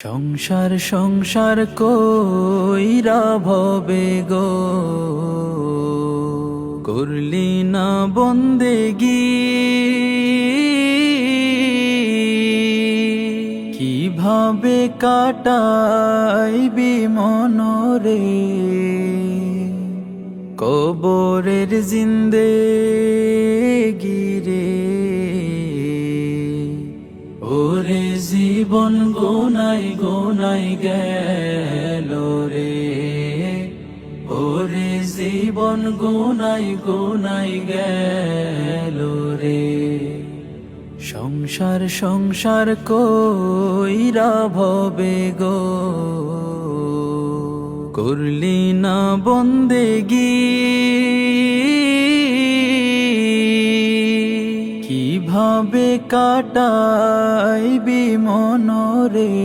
সংসার সংসার কইরা ভবে গো করলি না বন্দেগি, কিভাবে কাটাইবি মনরে কবরের জিন্দেগি রে। ওরে জীবন গোনাই গোনাই গেল রে, ওরে জীবন গোনাই গোনাই গেল রে। সংসার সংসার কইরা ভবে গো করলি না বন্দেগি, কিভাবে কাটাইবি মনরে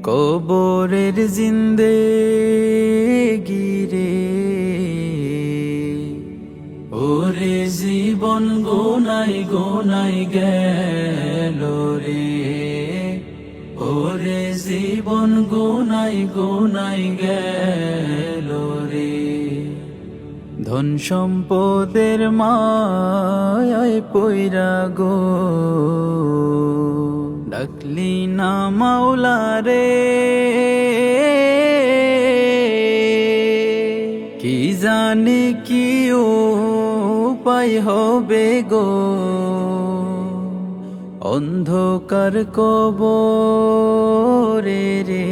কবরের জিন্দেগি রে। ওরে জীবন গোনাই গোনাই গেল রে, ওরে জীবন গোনাই গোনাই গেল রে। ধন সম্পদের মায়ায় পইরা গো ডাকলি না মাওলা রে, কি জানি কি উপায় হবে গো অন্ধকার কবরে রে।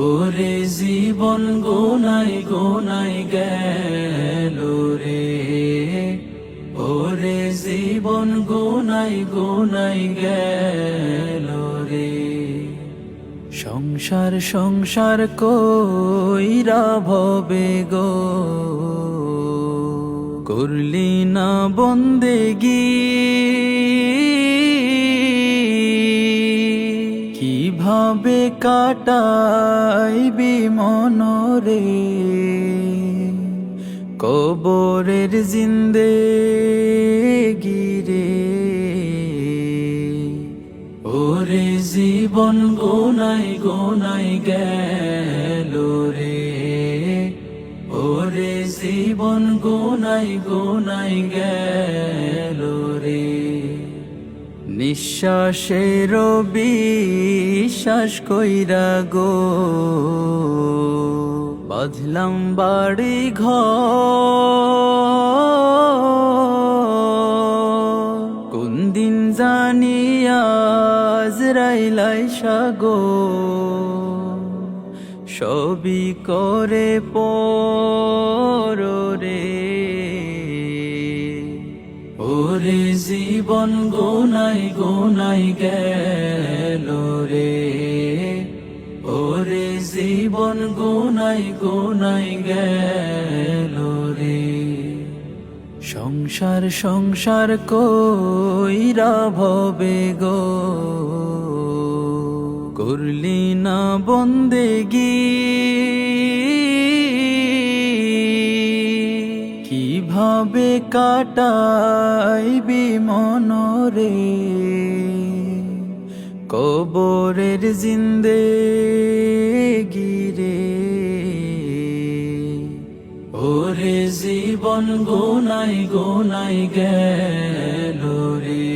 ওরে জীবন গোনাই গোনাই গেল রে, ওরে জীবন গোনাই গোনাই গেল রে। সংসার সংসার কইরা ভবে গো করলি না বন্দেগি, কিভাবে কাটাইবি মনরে কবরের জিন্দেগি রে। ওরে জীবন গোনাই গোনাই গেল রে, ওরে জীবন গোনাই গোনাই গেল রে। নিঃশ্বাসের বিশ্বাস কইরা গো বাঁধলাম বাড়ি ঘর, কোন দিন জানি আজরাইল গো সবই করে পরে। ওরে জীবন গোনাই গোনাই গেল রে, ওরে জীবন গোনাই গোনাই গেল রে। সংসার সংসার কইরা ভবে গো করলি না বন্দেগি, কিভাবে কাটাইবি মনরে কবরের জিন্দেগি রে। ওরে জীবন গোনাই গোনাই গেল রে,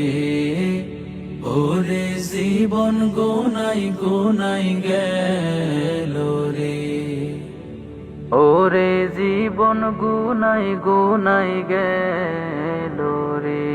ওরে জীবন গোনাই গোনাই গেল রে। ওরে জীবন গুনাই গুনাই গেল রে।